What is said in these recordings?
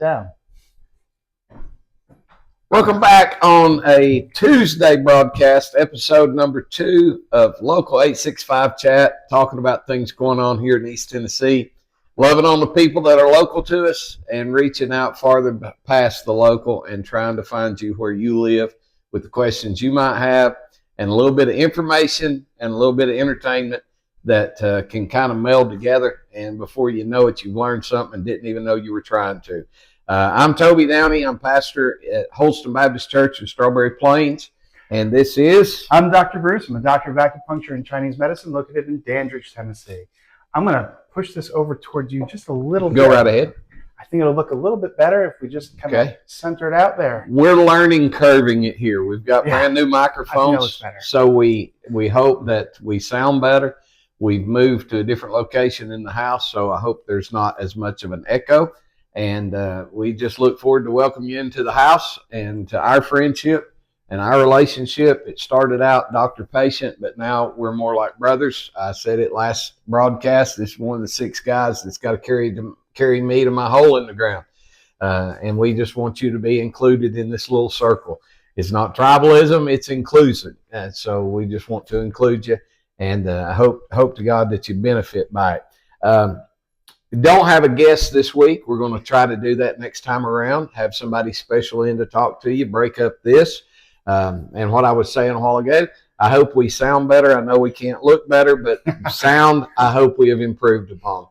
down. Welcome back on a Tuesday broadcast, episode number 2 of Local 865 Chat, talking about things going on here in East Tennessee, loving on the people that are local to us and reaching out farther past the local and trying to find you where you live with the questions you might have and a little bit of information and a little bit of entertainment that can kind of meld together. And before you know it, you've learned something and didn't even know you were trying to. I'm Toby Downey. I'm pastor at Holston Baptist Church in Strawberry Plains. And this is... I'm Dr. Bruce. I'm a doctor of acupuncture and Chinese medicine located in Dandridge, Tennessee. I'm going to push this over towards you just a little bit. Go right ahead. I think it'll look a little bit better if we just kind of center it out there. We're learning curving it here. We've got brand new microphones, so we hope that we sound better. We've moved to a different location in the house, so I hope there's not as much of an echo. And we just look forward to welcome you into the house and to our friendship and our relationship. It started out doctor-patient, but now we're more like brothers. I said it last broadcast. This is one of the 6 guys that's got to carry me to my hole in the ground. And we just want you to be included in this little circle. It's not tribalism, it's inclusive. And so we just want to include you. And I hope to God that you benefit by it. Don't have a guest this week. We're going to try to do that next time around. Have somebody special in to talk to you, break up this. And what I was saying a while ago, I hope we sound better. I know we can't look better, but sound, I hope we have improved upon.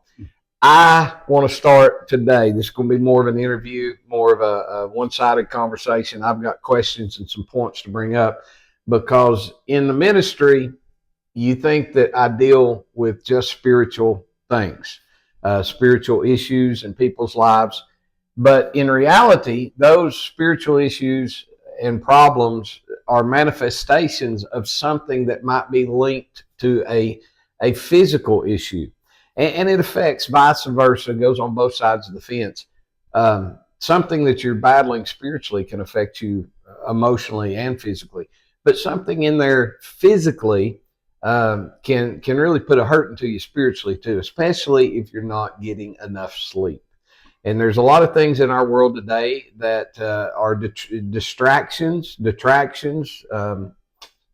I want to start today. This is going to be more of an interview, more of a one-sided conversation. I've got questions and some points to bring up because in the ministry, you think that I deal with just spiritual things, spiritual issues in people's lives. But in reality, those spiritual issues and problems are manifestations of something that might be linked to a physical issue. And it affects vice versa, goes on both sides of the fence. Something that you're battling spiritually can affect you emotionally and physically. But something in there physically can really put a hurt into you spiritually too, especially if you're not getting enough sleep. And there's a lot of things in our world today that are distractions, detractions,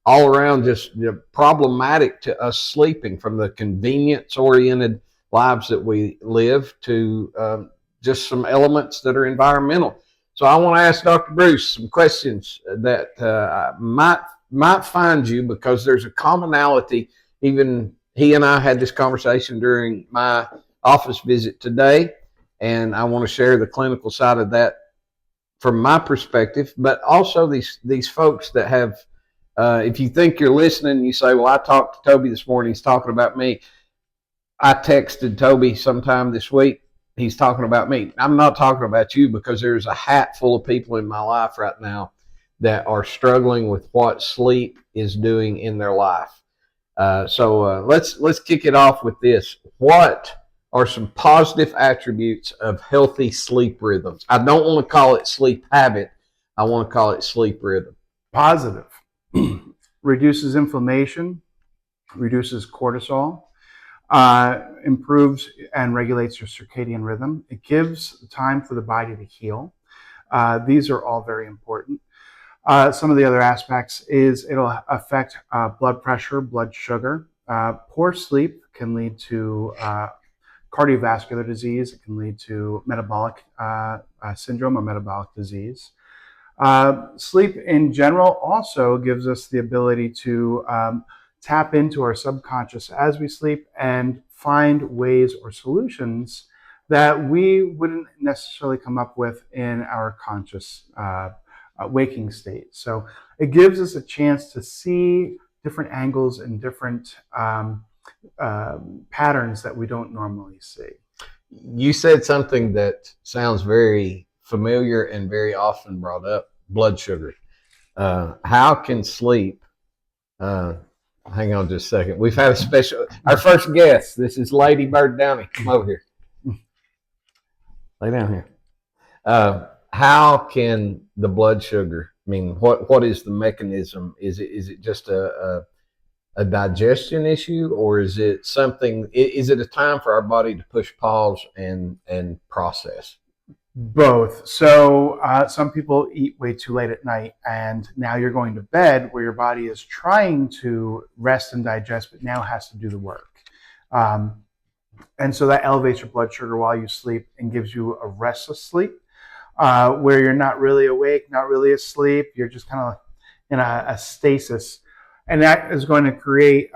all around just problematic to us sleeping, from the convenience-oriented lives that we live to just some elements that are environmental. So I want to ask Dr. Bruce some questions that might find you, because there's a commonality. Even he and I had this conversation during my office visit today, and I want to share the clinical side of that from my perspective, but also these folks that have, if you think you're listening and you say, well, I talked to Toby this morning, he's talking about me. I texted Toby sometime this week, he's talking about me. I'm not talking about you, because there's a hat full of people in my life right now that are struggling with what sleep is doing in their life. So let's kick it off with this. What are some positive attributes of healthy sleep rhythms? I don't want to call it sleep habit. I want to call it sleep rhythm. Positive. Reduces inflammation, reduces cortisol, improves and regulates your circadian rhythm. It gives time for the body to heal. These are all very important. Some of the other aspects is it'll affect blood pressure, blood sugar. Poor sleep can lead to cardiovascular disease. It can lead to metabolic syndrome or metabolic disease. Sleep in general also gives us the ability to tap into our subconscious as we sleep and find ways or solutions that we wouldn't necessarily come up with in our conscious waking state. So it gives us a chance to see different angles and different patterns that we don't normally see. You said something that sounds very familiar and very often brought up: blood sugar. How can sleep? Hang on just a second. We've had our first guest. This is Lady Bird Downey. Come over here. Lay down here. How can the blood sugar? I mean, what is the mechanism? Is it just a digestion issue, or is it something? Is it a time for our body to push pause and process? Both. So some people eat way too late at night, and now you're going to bed where your body is trying to rest and digest, but now has to do the work. Um, and so that elevates your blood sugar while you sleep and gives you a restless sleep where you're not really awake, not really asleep. You're just kind of in a stasis. And that is going to create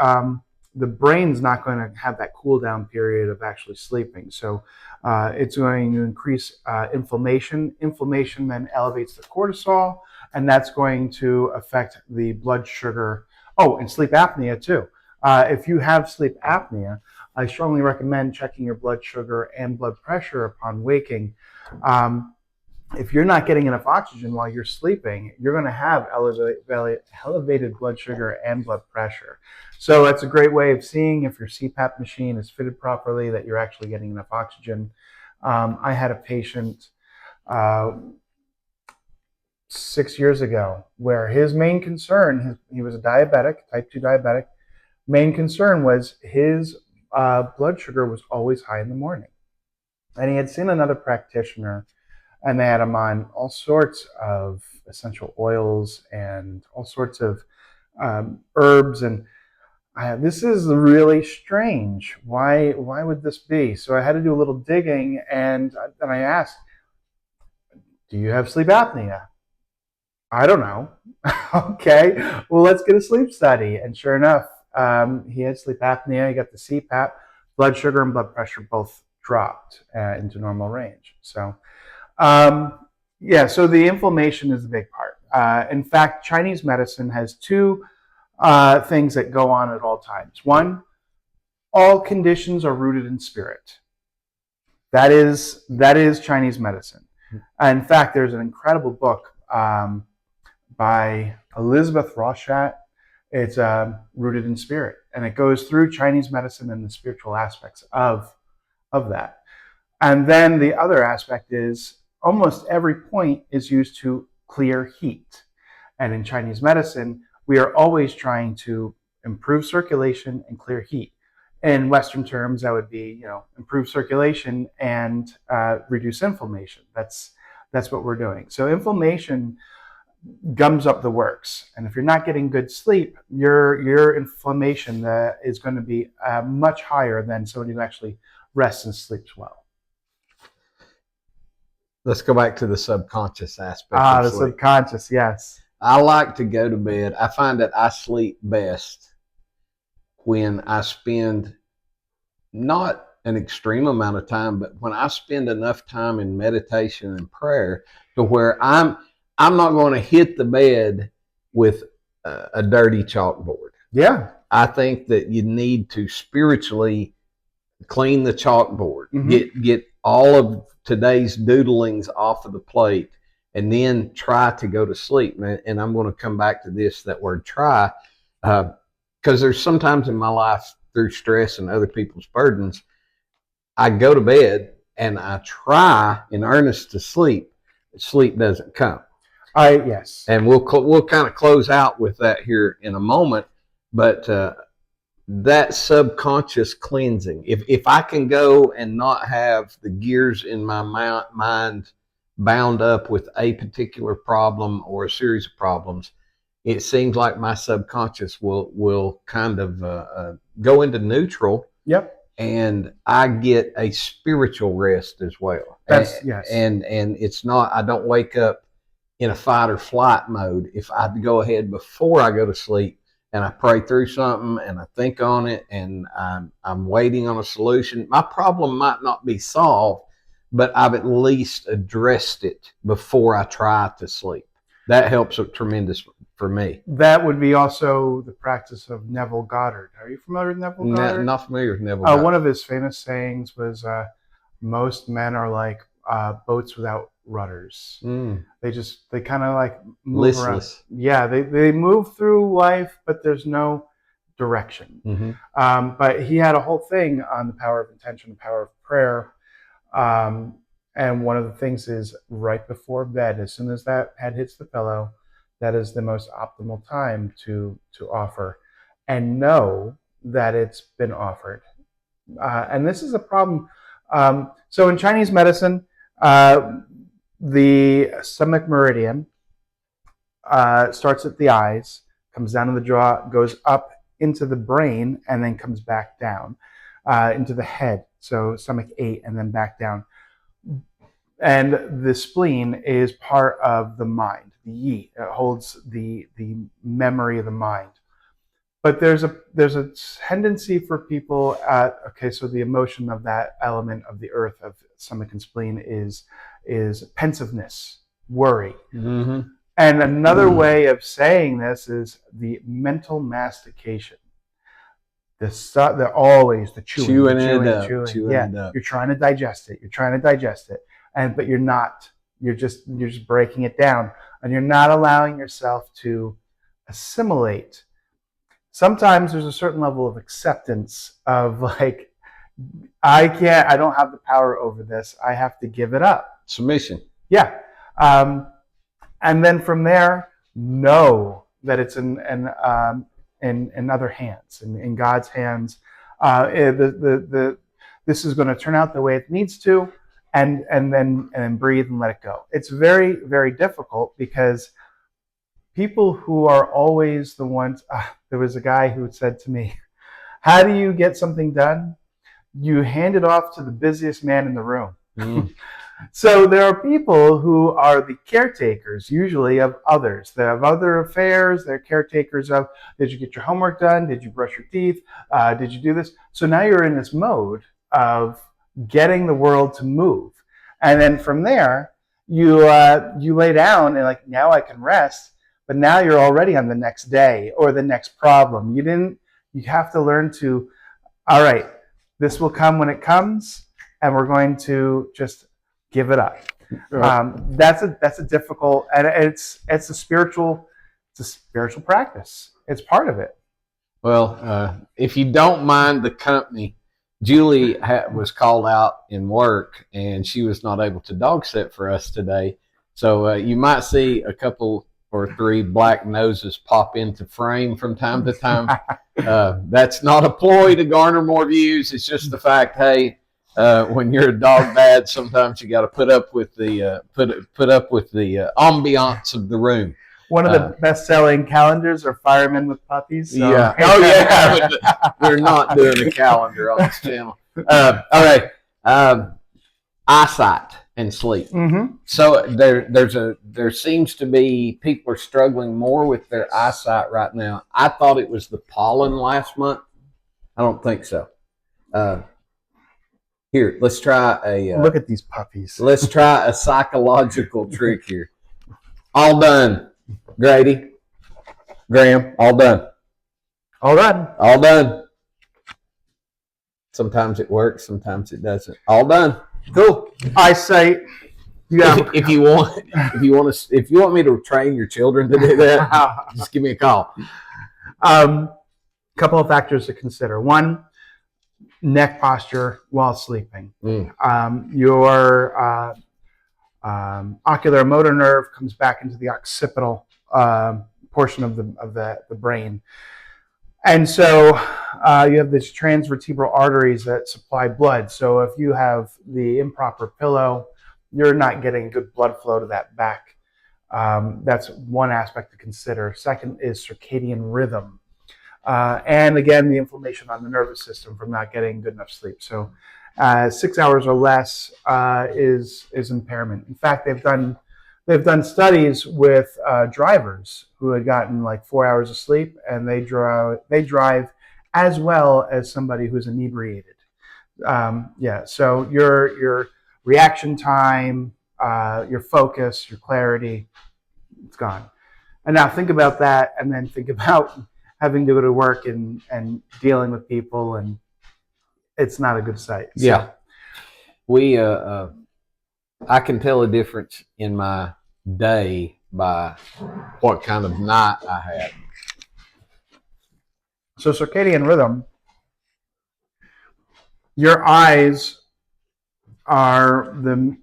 the brain's not going to have that cool down period of actually sleeping. So it's going to increase inflammation. Inflammation then elevates the cortisol, and that's going to affect the blood sugar. Oh, and sleep apnea too. If you have sleep apnea, I strongly recommend checking your blood sugar and blood pressure upon waking. If you're not getting enough oxygen while you're sleeping, you're going to have elevated blood sugar and blood pressure. So that's a great way of seeing if your CPAP machine is fitted properly, that you're actually getting enough oxygen. I had a patient 6 years ago where his main concern, he was a diabetic, type 2 diabetic, main concern was his blood sugar was always high in the morning. And he had seen another practitioner, and they had him on all sorts of essential oils and all sorts of herbs. And this is really strange. Why would this be? So I had to do a little digging, and I asked, do you have sleep apnea? I don't know. Okay, well, let's get a sleep study. And sure enough, he had sleep apnea. He got the CPAP. Blood sugar and blood pressure both dropped into normal range. So yeah, so the inflammation is the big part. In fact, Chinese medicine has two things that go on at all times. One, all conditions are rooted in spirit. That is Chinese medicine. In fact, there's an incredible book by Elizabeth Rochat. It's rooted in spirit, and it goes through Chinese medicine and the spiritual aspects of that. And then the other aspect is almost every point is used to clear heat. And in Chinese medicine, we are always trying to improve circulation and clear heat. In Western terms, that would be, improve circulation and reduce inflammation. That's what we're doing. So inflammation gums up the works, and if you're not getting good sleep, your inflammation is going to be much higher than somebody who actually rests and sleeps well. Let's go back to the subconscious aspect. The subconscious, yes. I like to go to bed. I find that I sleep best when I spend not an extreme amount of time, but when I spend enough time in meditation and prayer to where I'm not going to hit the bed with a dirty chalkboard. Yeah. I think that you need to spiritually clean the chalkboard, get all of today's doodlings off of the plate, and then try to go to sleep. And I'm going to come back to this, that word try, because there's sometimes in my life, through stress and other people's burdens, I go to bed and I try in earnest to sleep. Sleep doesn't come. Yes. And we'll kind of close out with that here in a moment. But that subconscious cleansing, if I can go and not have the gears in my mind bound up with a particular problem or a series of problems, it seems like my subconscious will kind of go into neutral. Yep. And I get a spiritual rest as well. Yes. And it's not, I don't wake up in a fight or flight mode. If I go ahead before I go to sleep and I pray through something and I think on it and I'm waiting on a solution, my problem might not be solved, but I've at least addressed it before I try to sleep. That helps tremendous for me. That would be also the practice of Neville Goddard. Are you familiar with Neville Goddard? Not familiar with Neville Goddard. One of his famous sayings was, most men are like boats without rudders. They kind of like move listless around. Yeah, they move through life, but there's no direction. But he had a whole thing on the power of intention, the power of prayer. And one of the things is right before bed, as soon as that head hits the pillow, that is the most optimal time to offer and know that it's been offered. And this is a problem. So in Chinese medicine, the stomach meridian starts at the eyes, comes down to the jaw, goes up into the brain, and then comes back down into the head. So stomach 8 and then back down. And the spleen is part of the mind, the yi. It holds the memory of the mind. But there's a tendency for people so the emotion of that element of the earth of stomach and spleen is pensiveness, worry. Mm-hmm. And another way of saying this is the mental mastication. They're always the chewing it up. You're trying to digest it. But you're not. You're just breaking it down, and you're not allowing yourself to assimilate. Sometimes there's a certain level of acceptance of like, I don't have the power over this. I have to give it up. Submission. Yeah. And then from there, know that it's in other hands, in God's hands. This is going to turn out the way it needs to, and then breathe and let it go. It's very, very difficult because people who are always the ones. There was a guy who said to me, "How do you get something done? You hand it off to the busiest man in the room." Mm. So there are people who are the caretakers, usually of others. They have other affairs. They're caretakers of, did you get your homework done? Did you brush your teeth? Did you do this? So now you're in this mode of getting the world to move. And then from there, you lay down and like, now I can rest. But now you're already on the next day or the next problem. You have to learn to, all right, this will come when it comes, and we're going to just give it up. Right. That's a difficult, and it's a spiritual practice. It's part of it. Well, if you don't mind the company, Julie was called out in work, and she was not able to dog sit for us today. So you might see a couple or three black noses pop into frame from time to time. That's not a ploy to garner more views. It's just the fact, hey. When you're a dog dad, sometimes you got to put up with the ambiance of the room. One of the best-selling calendars are firemen with puppies. So. Yeah. Oh yeah. We're not doing a calendar on this channel. All right. Eyesight and sleep. Mm-hmm. So there seems to be people are struggling more with their eyesight right now. I thought it was the pollen last month. I don't think so. Here, let's try look at these puppies. Let's try a psychological trick here. All done, Grady, Graham. All done. All done. All done. Sometimes it works, sometimes it doesn't. All done. Cool. Eyesight. Yeah. If you want me to train your children to do that, just give me a call. Couple of factors to consider. One, neck posture while sleeping. Your ocular motor nerve comes back into the occipital portion of the brain. And so you have these transvertebral arteries that supply blood. So if you have the improper pillow, you're not getting good blood flow to that back. That's one aspect to consider. Second is circadian rhythm. And again, the inflammation on the nervous system from not getting good enough sleep. So 6 hours or less is impairment. In fact, they've done studies with drivers who had gotten like 4 hours of sleep, and they drive as well as somebody who's inebriated. So your reaction time, your focus, your clarity, it's gone. And now think about that, and then think about having to go to work and dealing with people, and it's not a good sight. So. Yeah. We, I can tell a difference in my day by what kind of night I had. So circadian rhythm, your eyes are an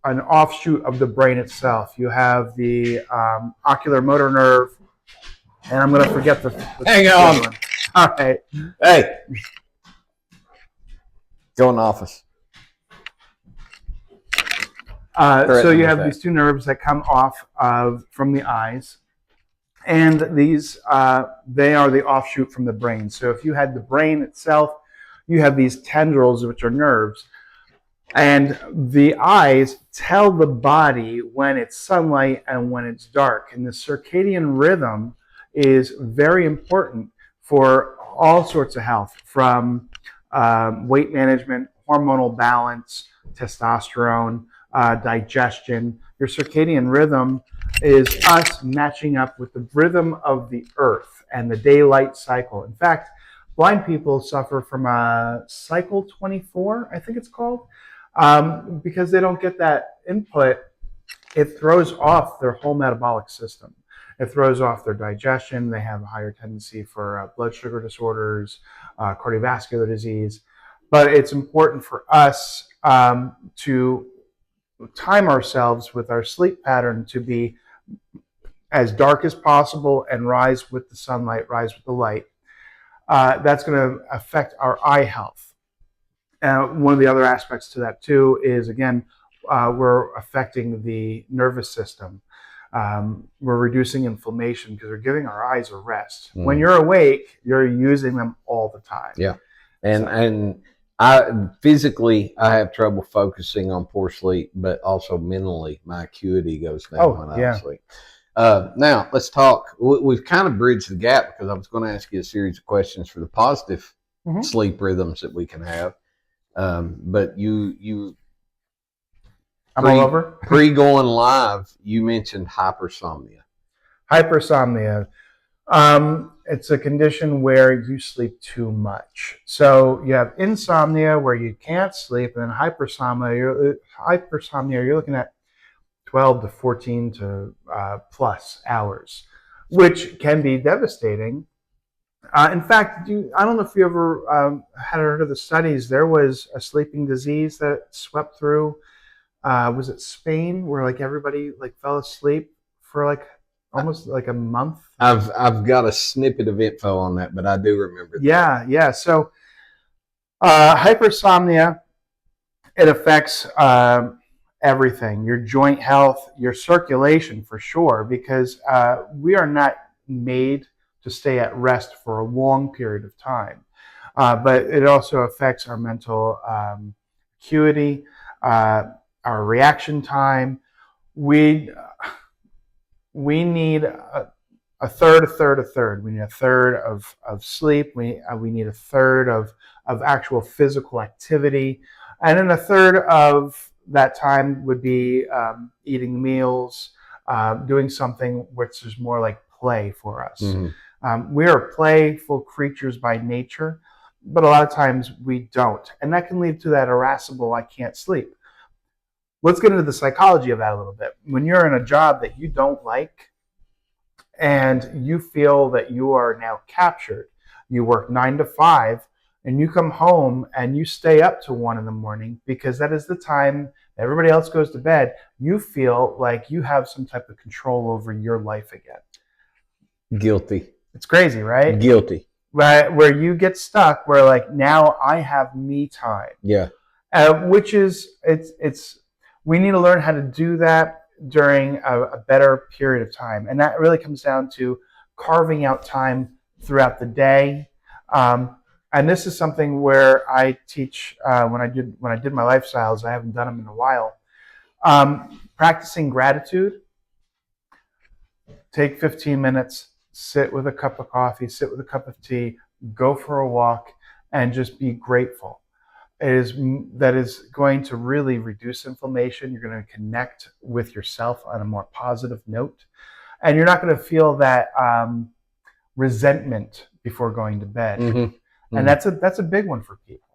offshoot of the brain itself. You have the ocular motor nerve, and I'm going to forget the hang on. One. All right. Hey. Go in the office. So you have these two nerves that come off from the eyes, and these they are the offshoot from the brain. So if you had the brain itself, you have these tendrils, which are nerves, and the eyes tell the body when it's sunlight and when it's dark. And the circadian rhythm is very important for all sorts of health, from weight management, hormonal balance, testosterone, digestion. Your circadian rhythm is us matching up with the rhythm of the earth and the daylight cycle. In fact, blind people suffer from a cycle 24, I think it's called, because they don't get that input. It throws off their whole metabolic system. It throws off their digestion. They have a higher tendency for blood sugar disorders, cardiovascular disease. But it's important for us to time ourselves with our sleep pattern to be as dark as possible and rise with the sunlight, rise with the light. That's going to affect our eye health. One of the other aspects to that too is, again, we're affecting the nervous system. We're reducing inflammation because we're giving our eyes a rest. When you're awake, you're using them all the time. Yeah, and I physically have trouble focusing on poor sleep, but also mentally my acuity goes down when I sleep. Now let's talk. We've kind of bridged the gap because I was going to ask you a series of questions for the positive sleep rhythms that we can have. But you I'm all over. Pre-going live, you mentioned hypersomnia. Hypersomnia. It's a condition where you sleep too much. So you have insomnia where you can't sleep, and then hypersomnia. You're looking at 12 to 14 to plus hours, which can be devastating. In fact, I don't know if you ever had heard of the studies. There was a sleeping disease that swept through. Was it Spain, where like everybody like fell asleep for like almost like a month? I've got a snippet of info on that, but I do remember that. Yeah. So hypersomnia, it affects everything, your joint health, your circulation for sure, because we are not made to stay at rest for a long period of time. But it also affects our mental acuity, our reaction time. We need a third. We need a third of sleep. We need a third of actual physical activity. And then a third of that time would be eating meals, doing something which is more like play for us. We are playful creatures by nature, but a lot of times we don't. And that can lead to that irascible, I can't sleep. Let's get into the psychology of that a little bit. When you're in a job that you don't like and you feel that you are now captured, you work 9 to 5, and you come home and you stay up to 1 in the morning because that is the time everybody else goes to bed, you feel like you have some type of control over your life again. Guilty. It's crazy, right? Guilty. Right, where you get stuck, where like now I have me time. Yeah. Which is it's we need to learn how to do that during a better period of time, and that really comes down to carving out time throughout the day. And this is something where I teach when I did my lifestyles. I haven't done them in a while. Practicing gratitude. Take 15 minutes. Sit with a cup of coffee. Sit with a cup of tea. Go for a walk, and just be grateful. That is going to really reduce inflammation. You're going to connect with yourself on a more positive note, and you're not going to feel that resentment before going to bed. And that's a big one for people.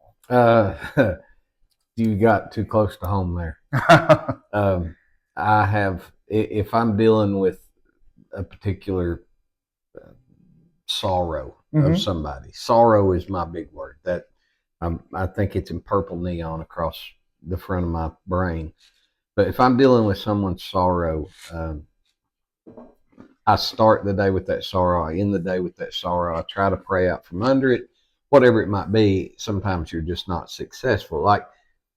You got too close to home there. I have, if I'm dealing with a particular sorrow of somebody, sorrow is my big word. That I think it's in purple neon across the front of my brain. But if I'm dealing with someone's sorrow, I start the day with that sorrow. I end the day with that sorrow. I try to pray out from under it, whatever it might be. Sometimes you're just not successful. Like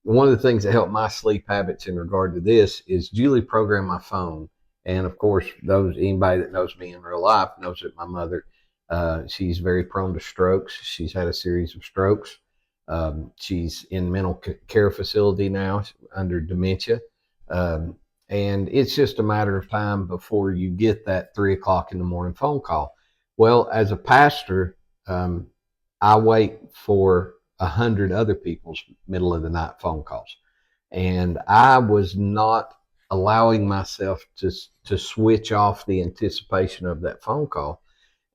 one of the things that helped my sleep habits in regard to this is Julie programmed my phone. And of course, anybody that knows me in real life knows that my mother, she's very prone to strokes. She's had a series of strokes. She's in mental care facility now under dementia. And it's just a matter of time before you get that 3 o'clock in the morning phone call. Well, as a pastor, I wait for 100 other people's middle of the night phone calls. And I was not allowing myself to switch off the anticipation of that phone call.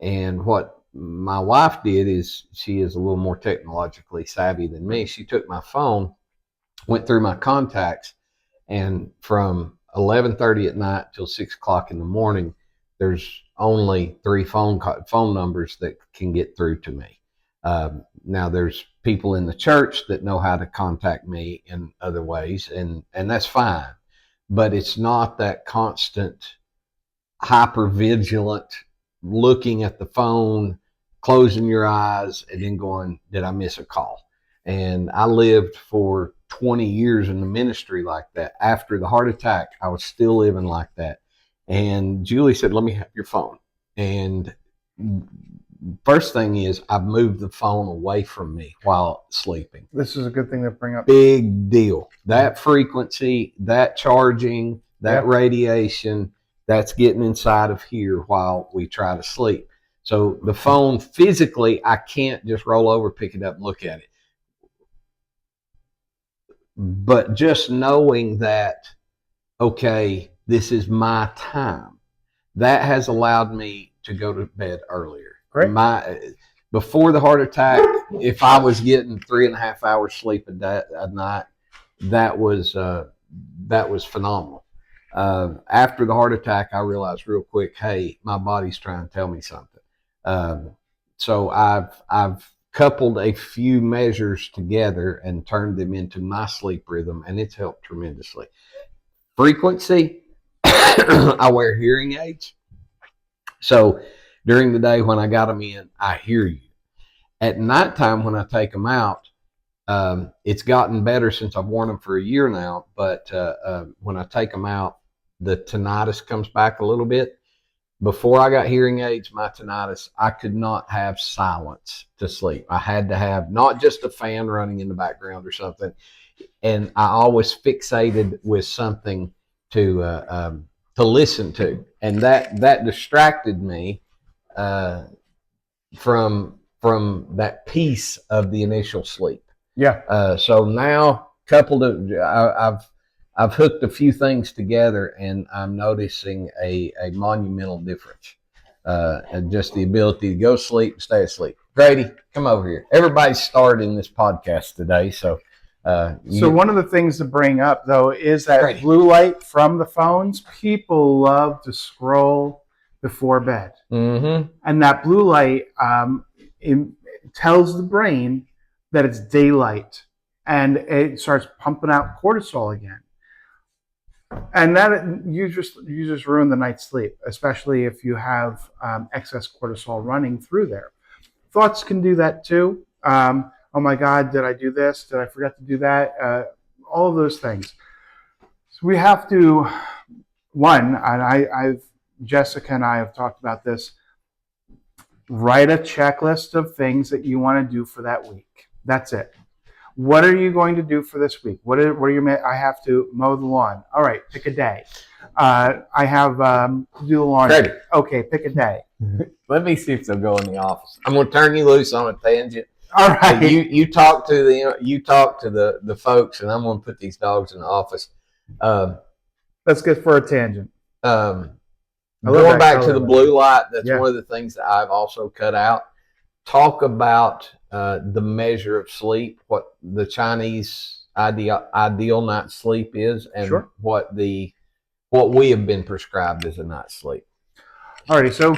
And what my wife did is, she is a little more technologically savvy than me. She took my phone, went through my contacts, and from 11:30 at night till 6 o'clock in the morning, there's only 3 phone numbers that can get through to me. Now there's people in the church that know how to contact me in other ways, and that's fine, but it's not that constant hyper vigilant looking at the phone, closing your eyes, and then going, did I miss a call? And I lived for 20 years in the ministry like that. After the heart attack, I was still living like that. And Julie said, let me have your phone. And first thing is, I've moved the phone away from me while sleeping. This is a good thing to bring up. Big deal. That frequency, that charging, that radiation, that's getting inside of here while we try to sleep. So the phone physically, I can't just roll over, pick it up, and look at it. But just knowing that, okay, this is my time, that has allowed me to go to bed earlier. Great. Before the heart attack, if I was getting 3.5 hours sleep a night, that was phenomenal. After the heart attack, I realized real quick, hey, my body's trying to tell me something. So I've coupled a few measures together and turned them into my sleep rhythm, and it's helped tremendously. Frequency, I wear hearing aids. So during the day when I got them in, I hear you. At nighttime when I take them out, it's gotten better since I've worn them for a year now, but when I take them out, the tinnitus comes back a little bit. Before I got hearing aids, my tinnitus, I could not have silence to sleep. I had to have not just a fan running in the background or something, and I always fixated with something to listen to, and that distracted me from that piece of the initial sleep. Yeah. So now, I've hooked a few things together, and I'm noticing a monumental difference. And just the ability to go to sleep and stay asleep. Grady, come over here. Everybody's starting this podcast today, so. So one of the things to bring up, though, is that Grady. Blue light from the phones. People love to scroll before bed. Mm-hmm. And that blue light tells the brain that it's daylight, and it starts pumping out cortisol again. And that you just ruin the night's sleep, especially if you have excess cortisol running through there. Thoughts can do that too. Oh my God, did I do this? Did I forget to do that? All of those things. So we have to, and Jessica and I have talked about this, write a checklist of things that you want to do for that week. That's it. What are you going to do for this week? I have to mow the lawn. All right, pick a day. I have to do the laundry. Ready. Okay, pick a day. Let me see if they'll go in the office. I'm going to turn you loose on a tangent. All right. You talk to the folks, and I'm going to put these dogs in the office. Let's get for a tangent. Going back to the blue light, that's one of the things that I've also cut out. Talk about the measure of sleep, what the Chinese ideal night's sleep is, and what we have been prescribed as a night's sleep. Alrighty, so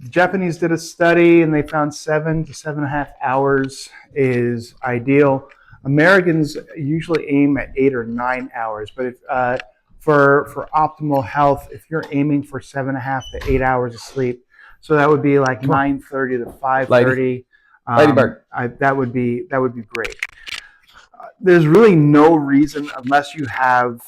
Japanese did a study, and they found 7 to 7.5 hours is ideal. Americans usually aim at 8 or 9 hours, but if for optimal health, if you're aiming for 7.5 to 8 hours of sleep, so that would be like 9:30 to 5:30. Ladybird. That would be great. there's really no reason, unless you have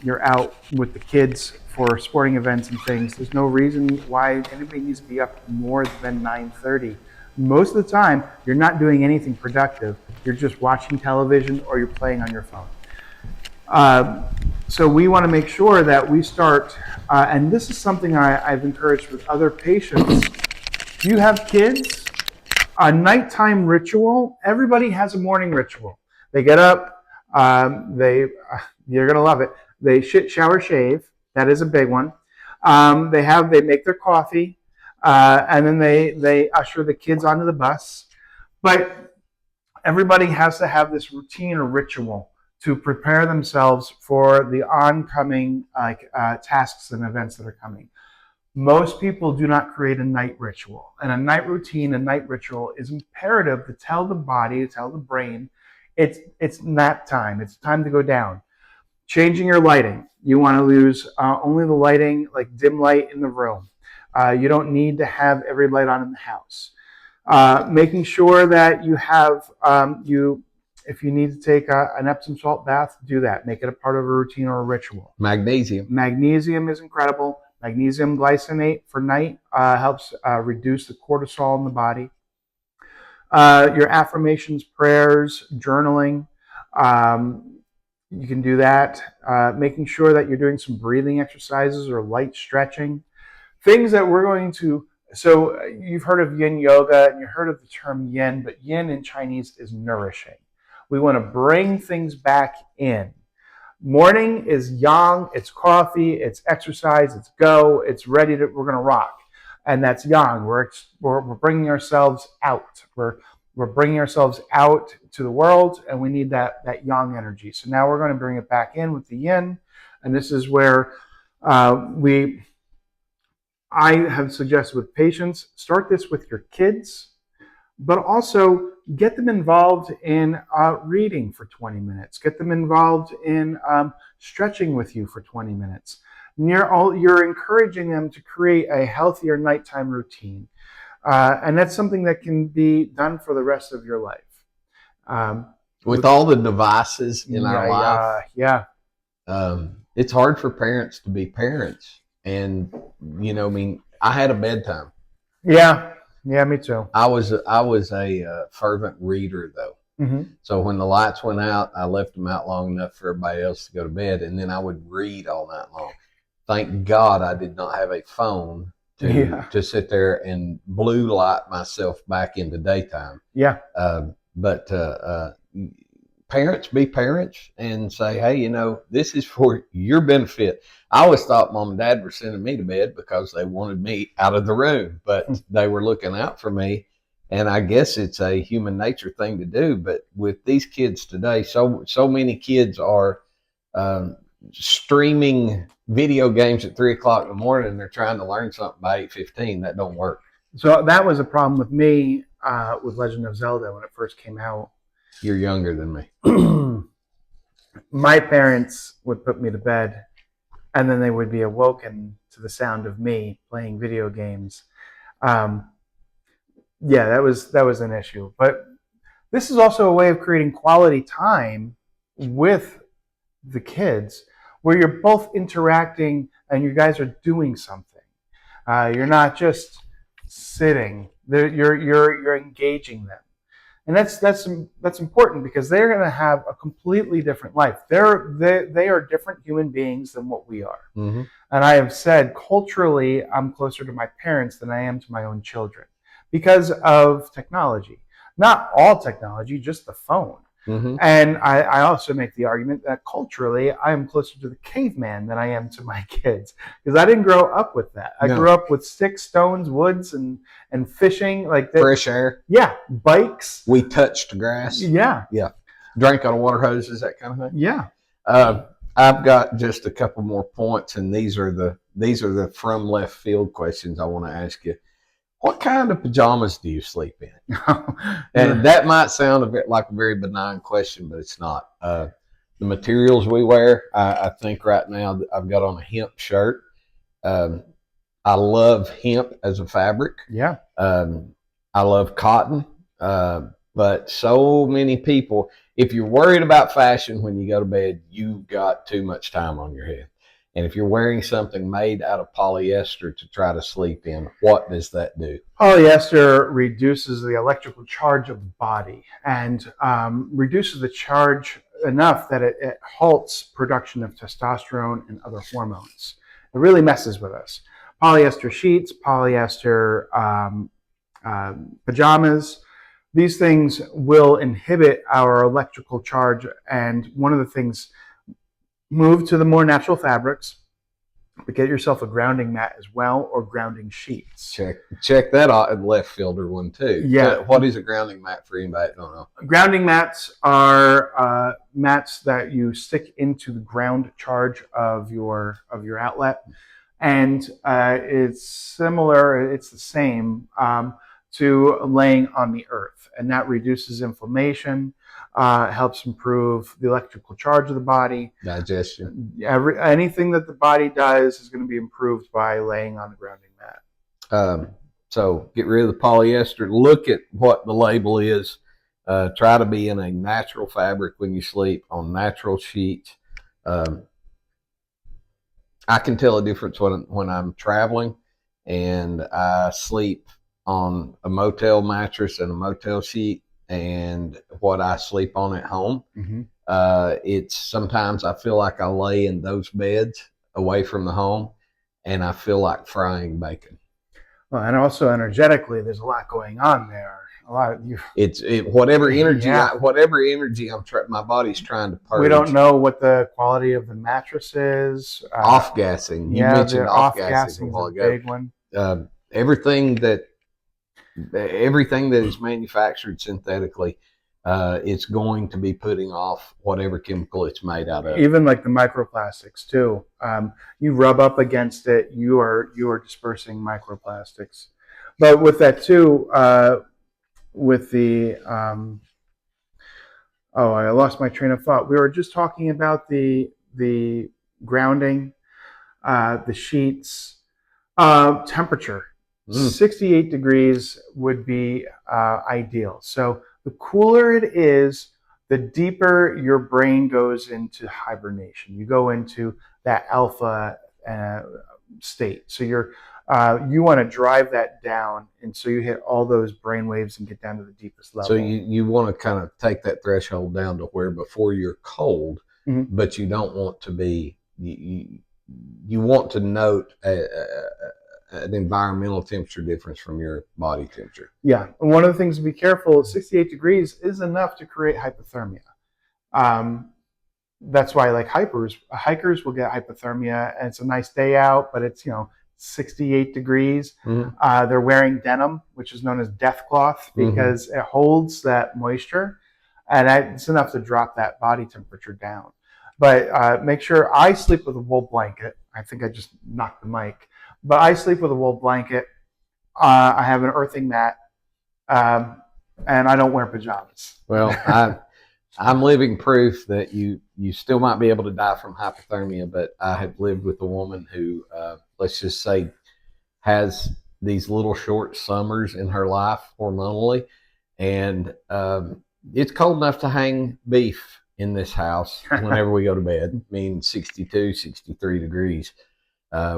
you're out with the kids for sporting events and things. There's no reason why anybody needs to be up more than 9:30. Most of the time, you're not doing anything productive. You're just watching television or you're playing on your phone. So we want to make sure that we start, and this is something I've encouraged with other patients. If you have kids, a nighttime ritual, everybody has a morning ritual. They get up, you're going to love it. They shit, shower, shave. That is a big one. They make their coffee, and then they usher the kids onto the bus. But everybody has to have this routine or ritual to prepare themselves for the oncoming tasks and events that are coming. Most people do not create a night ritual. And a night routine, a night ritual is imperative to tell the body, to tell the brain, it's nap time. It's time to go down. Changing your lighting. You want to use only the lighting, like dim light in the room. You don't need to have every light on in the house. Making sure that you have, if you need to take an Epsom salt bath, do that. Make it a part of a routine or a ritual. Magnesium. Magnesium is incredible. Magnesium glycinate for night helps reduce the cortisol in the body. Your affirmations, prayers, journaling, you can do that. Making sure that you're doing some breathing exercises or light stretching. Things that we're going to, so you've heard of yin yoga and you heard of the term yin, but yin in Chinese is nourishing. We want to bring things back in. Morning is yang, it's coffee, it's exercise, it's go, it's ready to, we're going to rock. And that's yang. We're bringing ourselves out. We're bringing ourselves out to the world, and we need that yang energy. So now we're going to bring it back in with the yin, and this is where I have suggested with patients, start this with your kids, but also get them involved in reading for 20 minutes. Get them involved in stretching with you for 20 minutes. You're encouraging them to create a healthier nighttime routine. And that's something that can be done for the rest of your life. With all the devices in our life, it's hard for parents to be parents. And, I had a bedtime. Yeah, me too. I was a fervent reader, though. Mm-hmm. So when the lights went out, I left them out long enough for everybody else to go to bed, and then I would read all night long. Thank God I did not have a phone to sit there and blue light myself back into daytime. Yeah. But parents be parents and say, hey, this is for your benefit. I always thought mom and dad were sending me to bed because they wanted me out of the room, but they were looking out for me. And I guess it's a human nature thing to do. But with these kids today, so many kids are streaming video games at 3:00 in the morning, and they're trying to learn something by 8:15. That don't work. So that was a problem with me with Legend of Zelda when it first came out. You're younger than me. My parents would put me to bed, and then they would be awoken to the sound of me playing video games. That was an issue. But this is also a way of creating quality time with the kids, where you're both interacting and you guys are doing something. You're not just sitting. You're engaging them. And that's important because they're going to have a completely different life. They are different human beings than what we are. Mm-hmm. And I have said culturally, I'm closer to my parents than I am to my own children because of technology. Not all technology, just the phone. Mm-hmm. And I also make the argument that culturally, I am closer to the caveman than I am to my kids because I didn't grow up with that. I grew up with sticks, stones, woods, and fishing, like that. Fresh air. Yeah, bikes. We touched grass. Yeah. Drank on water hoses, that kind of thing. Yeah. I've got just a couple more points, and these are the from left field questions I want to ask you. What kind of pajamas do you sleep in? And that might sound like a very benign question, but it's not. The materials we wear, I think right now I've got on a hemp shirt. I love hemp as a fabric. Yeah. I love cotton. But so many people, if you're worried about fashion when you go to bed, you've got too much time on your head. And if you're wearing something made out of polyester to try to sleep in, what does that do? Polyester reduces the electrical charge of the body and reduces the charge enough that it halts production of testosterone and other hormones. It really messes with us. Polyester sheets, polyester pajamas, these things will inhibit our electrical charge. And one of the things, move to the more natural fabrics, but get yourself a grounding mat as well, or grounding sheets. Check that out, left fielder one too. Yeah. What is a grounding mat for anybody that don't know? Grounding mats are mats that you stick into the ground charge of your outlet, and it's similar. It's the same to laying on the earth, and that reduces inflammation. Helps improve the electrical charge of the body. Digestion. Anything that the body does is going to be improved by laying on the grounding mat. So get rid of the polyester. Look at what the label is. Try to be in a natural fabric when you sleep, on natural sheets. I can tell a difference when I'm traveling and I sleep on a motel mattress and a motel sheet, and what I sleep on at home. Mm-hmm. It's sometimes I feel like I lay in those beds away from the home, and I feel like frying bacon. Well, and also energetically, there's a lot going on there. A lot of you. Whatever energy, my body's trying to purge. We don't know what the quality of the mattress is. Off gassing. You mentioned off gassing a while ago. Big one. Everything that is manufactured synthetically, it's going to be putting off whatever chemical it's made out of. Even like the microplastics too. You rub up against it, you are dispersing microplastics. But with that too, with the I lost my train of thought. We were just talking about the grounding, the sheets, temperature. 68 degrees would be ideal. So the cooler it is, the deeper your brain goes into hibernation. You go into that alpha state. So you want to drive that down, and so you hit all those brain waves and get down to the deepest level. So you want to kind of take that threshold down to where before you're cold, mm-hmm. but you don't want to be. You want to note an environmental temperature difference from your body temperature. Yeah. And one of the things to be careful is 68 degrees is enough to create hypothermia. That's why like hikers will get hypothermia, and it's a nice day out, but it's 68 degrees. Mm-hmm. They're wearing denim, which is known as death cloth, because mm-hmm. it holds that moisture, and it's enough to drop that body temperature down. But make sure I sleep with a wool blanket. I think I just knocked the mic. But I sleep with a wool blanket. I have an earthing mat, and I don't wear pajamas. Well, I'm living proof that you still might be able to die from hypothermia, but I have lived with a woman who, let's just say, has these little short summers in her life hormonally, and it's cold enough to hang beef in this house whenever we go to bed. I mean, 62, 63 degrees.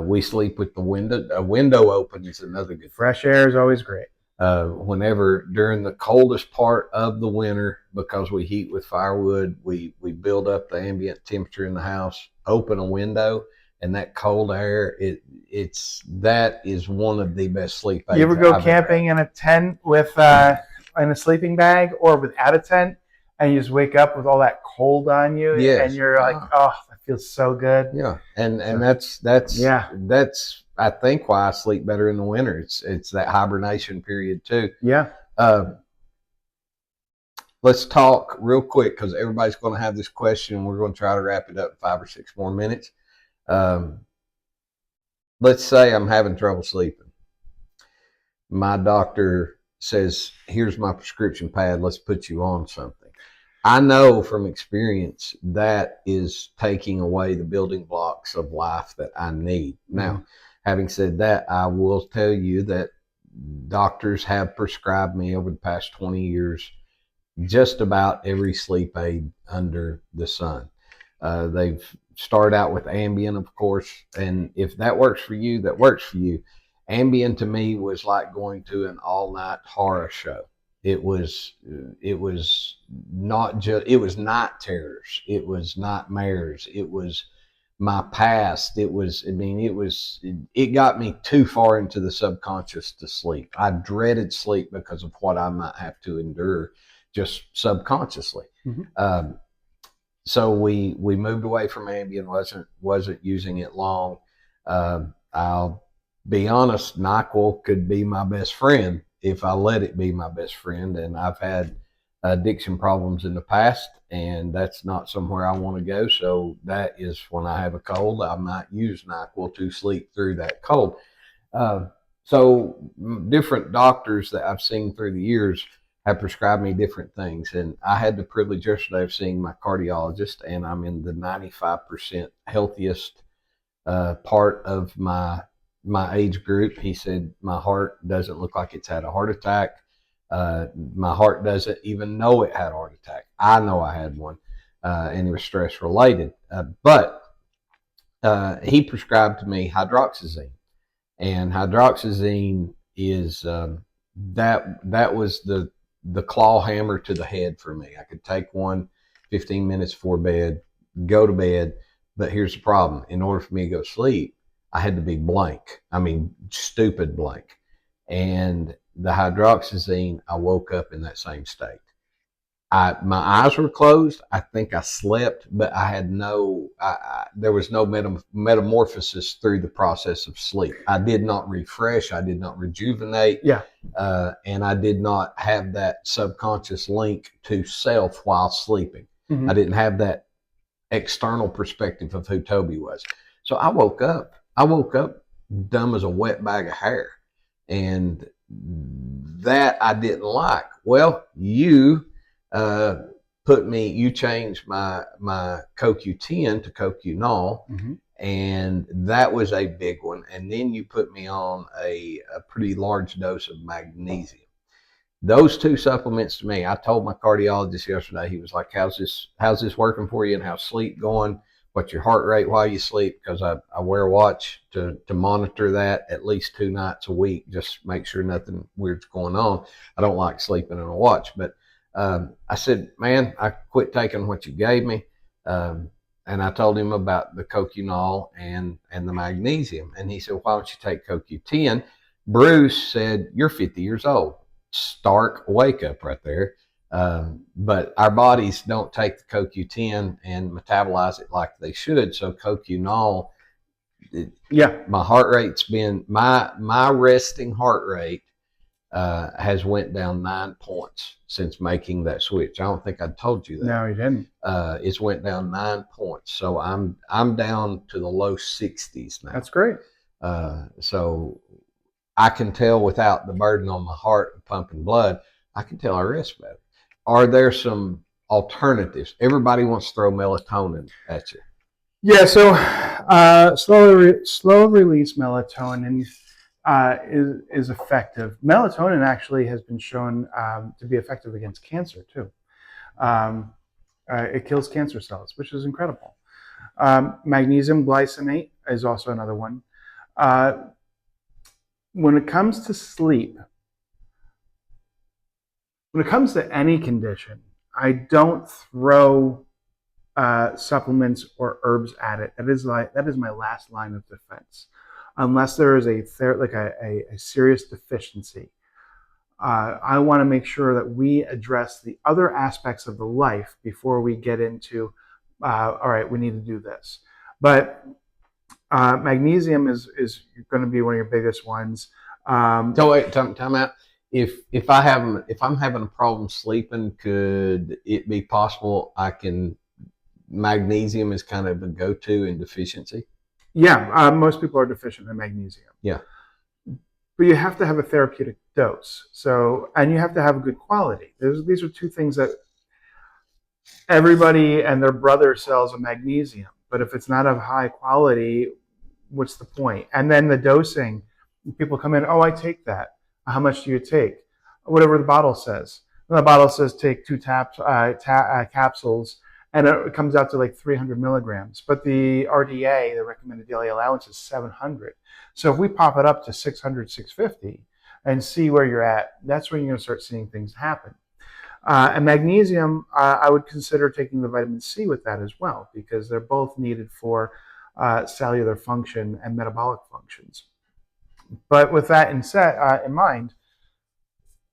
We sleep with the window. A window open is another good thing. Fresh air is always great. Whenever during the coldest part of the winter, because we heat with firewood, we build up the ambient temperature in the house, open a window, and that cold air, that is one of the best sleep aids. You ever go camping in a tent with in a sleeping bag or without a tent, and you just wake up with all that cold on you, yes. and you're like, oh, that feels so good. Yeah, and that's I think why I sleep better in the winter. It's that hibernation period too. Yeah. Let's talk real quick because everybody's going to have this question, and we're going to try to wrap it up in 5 or 6 more minutes. Let's say I'm having trouble sleeping. My doctor says, here's my prescription pad. Let's put you on something. I know from experience that is taking away the building blocks of life that I need. Now, having said that, I will tell you that doctors have prescribed me over the past 20 years just about every sleep aid under the sun. They've started out with Ambien, of course, and if that works for you, that works for you. Ambien to me was like going to an all-night horror show. It was not just, it was night terrors. It was nightmares. It was my past. It got me too far into the subconscious to sleep. I dreaded sleep because of what I might have to endure just subconsciously. Mm-hmm. So we moved away from Ambien, wasn't using it long. I'll be honest, NyQuil could be my best friend if I let it be my best friend. And I've had addiction problems in the past, and that's not somewhere I want to go. So that is when I have a cold, I might use NyQuil to sleep through that cold. So different doctors that I've seen through the years have prescribed me different things. And I had the privilege yesterday of seeing my cardiologist, and I'm in the 95% healthiest part of my age group. He said my heart doesn't look like it's had a heart attack. My heart doesn't even know it had a heart attack. I know I had one, and it was stress related. But he prescribed to me hydroxyzine, and hydroxyzine is that was the claw hammer to the head for me. I could take one 15 minutes before bed, go to bed, but here's the problem. In order for me to go to sleep, I had to be blank. I mean, stupid blank. And the hydroxyzine, I woke up in that same state. My eyes were closed. I think I slept, but I had there was no metamorphosis through the process of sleep. I did not refresh. I did not rejuvenate. Yeah. And I did not have that subconscious link to self while sleeping. Mm-hmm. I didn't have that external perspective of who Toby was. So I woke up dumb as a wet bag of hair. And that I didn't like. Well, you changed my CoQ10 to CoQ-Nol, mm-hmm. and that was a big one. And then you put me on a pretty large dose of magnesium. Those two supplements to me, I told my cardiologist yesterday, he was like, how's this working for you, and how's sleep going? What's your heart rate while you sleep? Because I wear a watch to monitor that at least 2 nights a week, just make sure nothing weird's going on. I don't like sleeping in a watch. But I said, man, I quit taking what you gave me. And I told him about the CoQ-Nol and the magnesium. And he said, why don't you take CoQ10? Bruce said, you're 50 years old. Stark wake up right there. But our bodies don't take the CoQ10 and metabolize it like they should. So CoQ-Nol, my heart rate's been, my resting heart rate has went down 9 points since making that switch. I don't think I told you that. No, you didn't. It's went down 9 points. So I'm down to the low 60s now. That's great. So I can tell without the burden on my heart and pumping blood, I can tell I rest better. Are there some alternatives? Everybody wants to throw melatonin at you. Yeah, so slow release melatonin is effective. Melatonin actually has been shown to be effective against cancer too. It kills cancer cells, which is incredible. Magnesium glycinate is also another one. When it comes to sleep, when it comes to any condition, I don't throw supplements or herbs at it. That is my last line of defense, unless there is a serious deficiency. I want to make sure that we address the other aspects of the life before we get into, all right, we need to do this. But magnesium is going to be one of your biggest ones. So wait, time out. If I'm having a problem sleeping, could it be possible magnesium is kind of a go-to in deficiency? Yeah, most people are deficient in magnesium. Yeah. But you have to have a therapeutic dose. And you have to have a good quality. These are two things that everybody and their brother sells of magnesium. But if it's not of high quality, what's the point? And then the dosing, people come in, oh, I take that. How much do you take? Whatever the bottle says. And the bottle says take 2 capsules, and it comes out to like 300 milligrams. But the RDA, the recommended daily allowance, is 700. So if we pop it up to 600, 650, and see where you're at, that's when you're going to start seeing things happen. And magnesium, I would consider taking the vitamin C with that as well, because they're both needed for cellular function and metabolic functions. But with that in mind,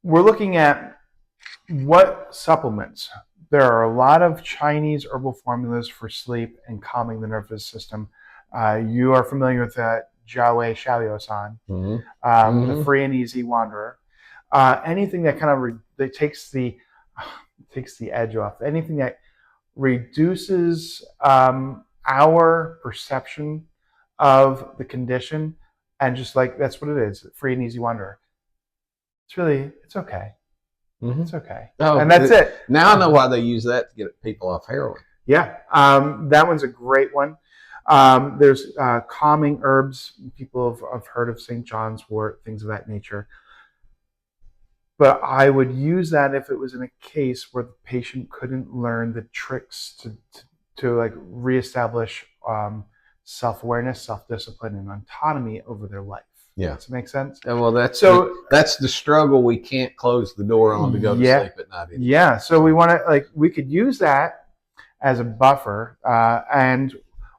we're looking at what supplements. There are a lot of Chinese herbal formulas for sleep and calming the nervous system. You are familiar with Jiawei Xiaoyousan, the Free and Easy Wanderer. Anything that kind of that takes the edge off, anything that reduces our perception of the condition, and just like that's what it is, Free and Easy Wanderer. It's okay. It's okay. Oh, and that's it. Now I know why they use that to get people off heroin. Yeah, that one's a great one. There's calming herbs. People have heard of St. John's wort, things of that nature. But I would use that if it was in a case where the patient couldn't learn the tricks to like reestablish self-awareness, self-discipline, and autonomy over their life. Yeah. Does it make sense? Well, that's the struggle we can't close the door on to go to sleep at night. Yeah. So we could use that as a buffer, and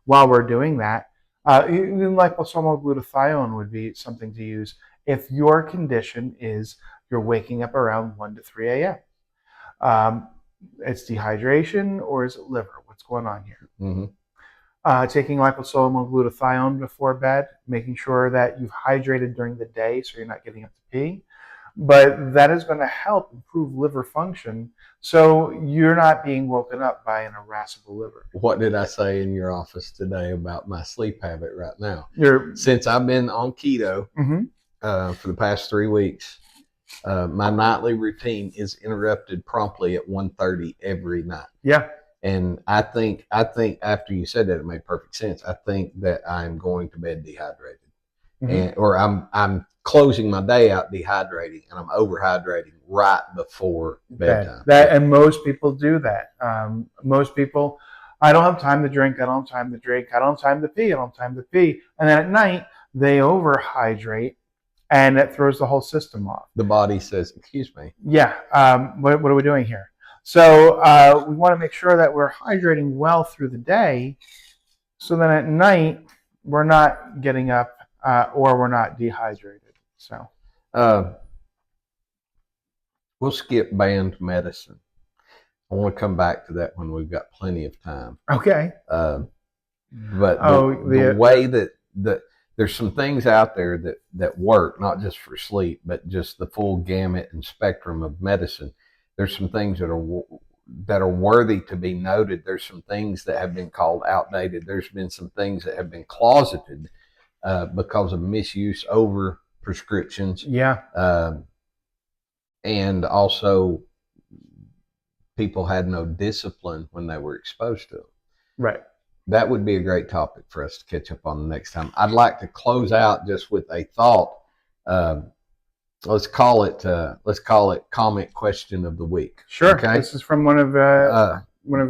while we're doing that, even liposomal glutathione would be something to use if your condition is you're waking up around 1 to 3 a.m. It's dehydration, or is it liver? What's going on here? Taking liposomal glutathione before bed, making sure that you've hydrated during the day so you're not getting up to pee. But that is going to help improve liver function so you're not being woken up by an irascible liver. What did I say in your office today about my sleep habit right now? Since I've been on keto for the past 3 weeks, my nightly routine is interrupted promptly at 1:30 every night. Yeah. And I think after you said that, it made perfect sense. I think that I'm going to bed dehydrated, or I'm closing my day out dehydrating, and I'm overhydrating right before bedtime. And most people do that. Most people, I don't have time to drink. I don't have time to drink. I don't have time to pee. I don't have time to pee. And then at night they overhydrate, and it throws the whole system off. The body says, "Excuse me." Yeah. What are we doing here? So we want to make sure that we're hydrating well through the day, so then at night we're not getting up or we're not dehydrated. So we'll skip banned medicine. I want to come back to that when we've got plenty of time. Okay. But the way that there's some things out there that work, not just for sleep, but just the full gamut and spectrum of medicine. There's some things that are worthy to be noted. There's some things that have been called outdated. There's been some things that have been closeted because of misuse over prescriptions. Yeah. And also people had no discipline when they were exposed to them. Right. That would be a great topic for us to catch up on the next time. I'd like to close out just with a thought. Let's call it comment question of the week. Sure. Okay. This is from one of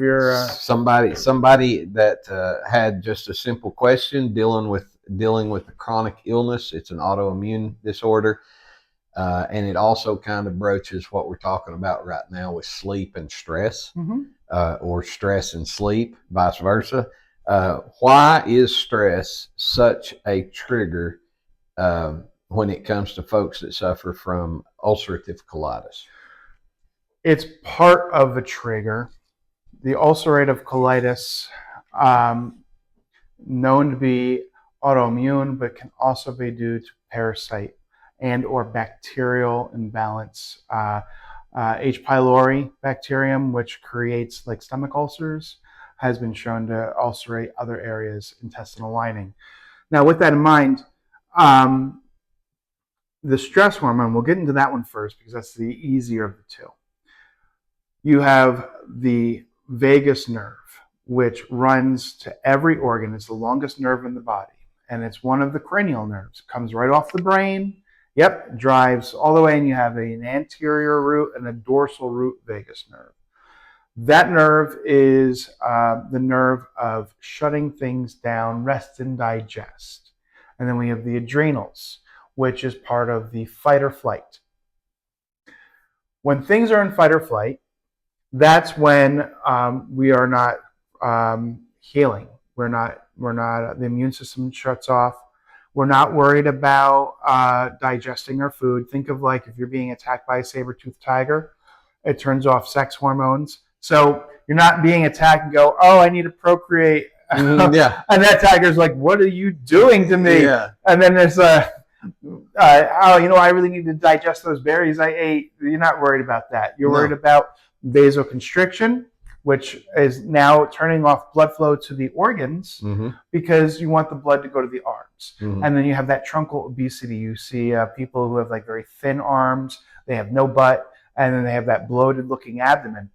your somebody that had just a simple question dealing with a chronic illness. It's an autoimmune disorder, and it also kind of broaches what we're talking about right now with sleep and stress, or stress and sleep, vice versa. Why is stress such a trigger when it comes to folks that suffer from ulcerative colitis? It's part of a trigger. The ulcerative colitis, known to be autoimmune, but can also be due to parasite and or bacterial imbalance. H. pylori bacterium, which creates like stomach ulcers, has been shown to ulcerate other areas, intestinal lining. Now, with that in mind, the stress hormone, we'll get into that one first because that's the easier of the two. You have the vagus nerve, which runs to every organ. It's the longest nerve in the body, and it's one of the cranial nerves. It comes right off the brain. Yep, drives all the way, and you have an anterior root and a dorsal root vagus nerve. That nerve is the nerve of shutting things down, rest and digest. And then we have the adrenals, which is part of the fight or flight. When things are in fight or flight, that's when we are not healing. The immune system shuts off. We're not worried about digesting our food. Think of like if you're being attacked by a saber-toothed tiger, it turns off sex hormones. So you're not being attacked and go, oh, I need to procreate. Yeah. And that tiger's like, what are you doing to me? Yeah. And then there's I really need to digest those berries I ate. You're not worried about that. You're worried about vasoconstriction, which is now turning off blood flow to the organs because you want the blood to go to the arms. And then you have that truncal obesity. You see people who have like very thin arms, they have no butt, and then they have that bloated looking abdomen.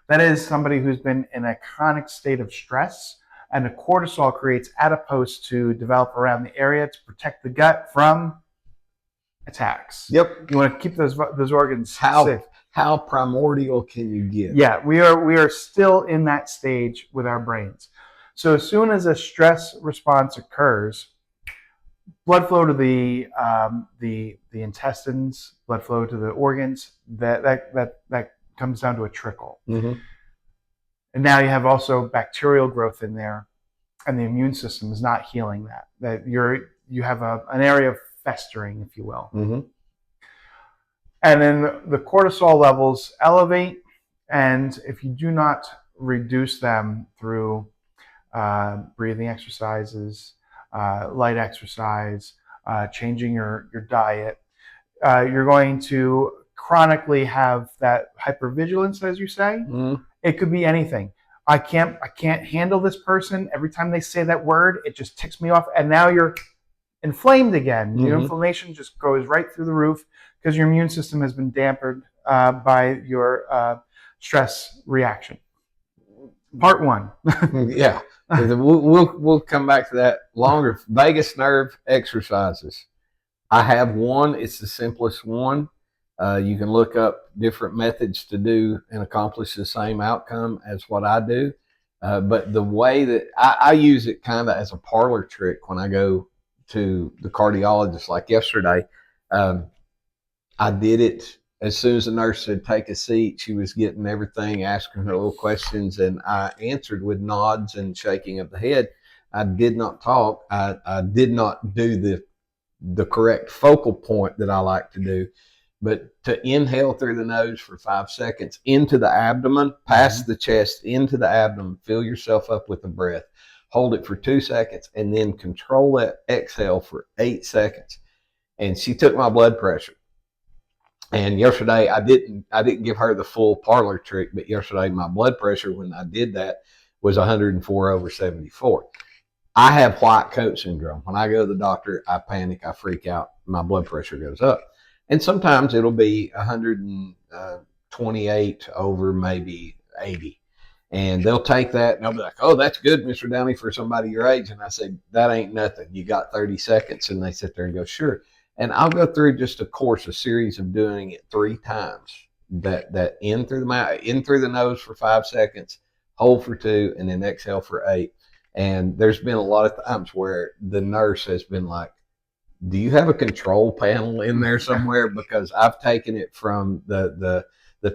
That is somebody who's been in a chronic state of stress, and the cortisol creates adipose to develop around the area to protect the gut from attacks. Yep. You want to keep those organs safe. How primordial can you get? Yeah, we are still in that stage with our brains. So as soon as a stress response occurs, blood flow to the intestines, blood flow to the organs, that comes down to a trickle. And now you have also bacterial growth in there, and the immune system is not healing that. That you have an area of festering, if you will. And then the cortisol levels elevate, and if you do not reduce them through breathing exercises, light exercise, changing your diet, you're going to chronically have that hypervigilance, as you say. It could be anything. I can't handle this person. Every time they say that word, it just ticks me off. And now you're inflamed again. Your inflammation just goes right through the roof because your immune system has been dampened by your stress reaction. Part one. Yeah. We'll come back to that longer. Vagus nerve exercises. I have one. It's the simplest one. You can look up different methods to do and accomplish the same outcome as what I do. But the way that I use it kind of as a parlor trick when I go to the cardiologist, like yesterday, I did it as soon as the nurse said, take a seat. She was getting everything, asking her little questions, and I answered with nods and shaking of the head. I did not talk. I did not do the correct focal point that I like to do. But to inhale through the nose for 5 seconds into the abdomen, past the chest, into the abdomen, fill yourself up with the breath, hold it for 2 seconds, and then control that exhale for 8 seconds. And she took my blood pressure. And yesterday, I didn't give her the full parlor trick, but yesterday my blood pressure when I did that was 104/74. I have white coat syndrome. When I go to the doctor, I panic, I freak out, my blood pressure goes up. And sometimes it'll be 128 over maybe 80. And they'll take that and they'll be like, oh, that's good, Mr. Downey, for somebody your age. And I say, that ain't nothing. You got 30 seconds. And they sit there and go, sure. And I'll go through just a series of doing it 3 times. That in through the mouth, in through the nose for 5 seconds, hold for 2, and then exhale for 8. And there's been a lot of times where the nurse has been like, do you have a control panel in there somewhere? Because I've taken it from the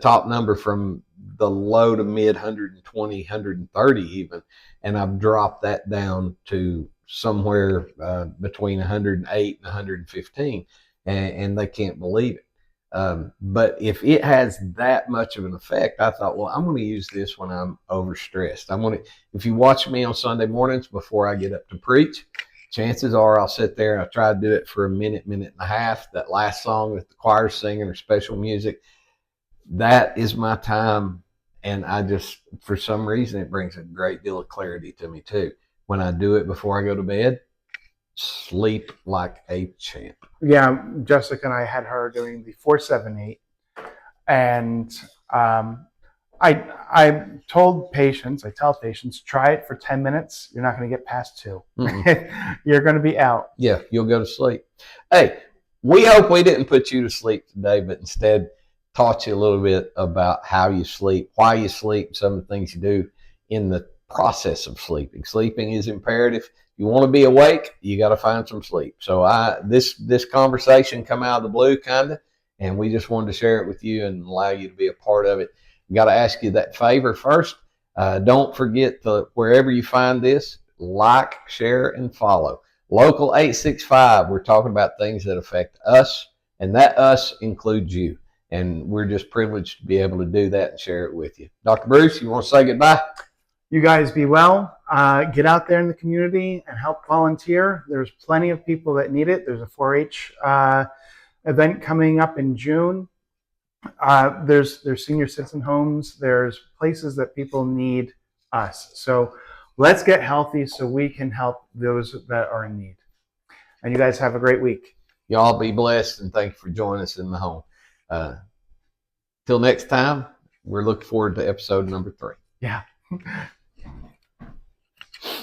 top number from the low to mid 120, 130 even, and I've dropped that down to somewhere between 108 and 115, and they can't believe it. But if it has that much of an effect, I thought, well, I'm going to use this when I'm overstressed. If you watch me on Sunday mornings before I get up to preach, chances are I'll sit there and I'll try to do it for a minute and a half. That last song that the choir's singing or special music, that is my time. And I just, for some reason, it brings a great deal of clarity to me too. When I do it before I go to bed, sleep like a champ. Yeah, Jessica and I had her doing the 4-7-8, and I tell patients, try it for 10 minutes. You're not going to get past 2. You're going to be out. Yeah, you'll go to sleep. Hey, we hope we didn't put you to sleep today, but instead taught you a little bit about how you sleep, why you sleep, some of the things you do in the process of sleeping. Sleeping is imperative. You want to be awake, you got to find some sleep. So this conversation come out of the blue kind of, and we just wanted to share it with you and allow you to be a part of it. Got to ask you that favor first. Don't forget wherever you find this, like, share, and follow. Local 865, we're talking about things that affect us, and that us includes you. And we're just privileged to be able to do that and share it with you. Dr. Bruce, you want to say goodbye? You guys be well. Get out there in the community and help volunteer. There's plenty of people that need it. There's a 4-H event coming up in June. There's senior citizen homes. There's places that people need us. So let's get healthy so we can help those that are in need. And you guys have a great week. Y'all be blessed, and thank you for joining us in the home. Till next time, we're looking forward to episode number 3. Yeah.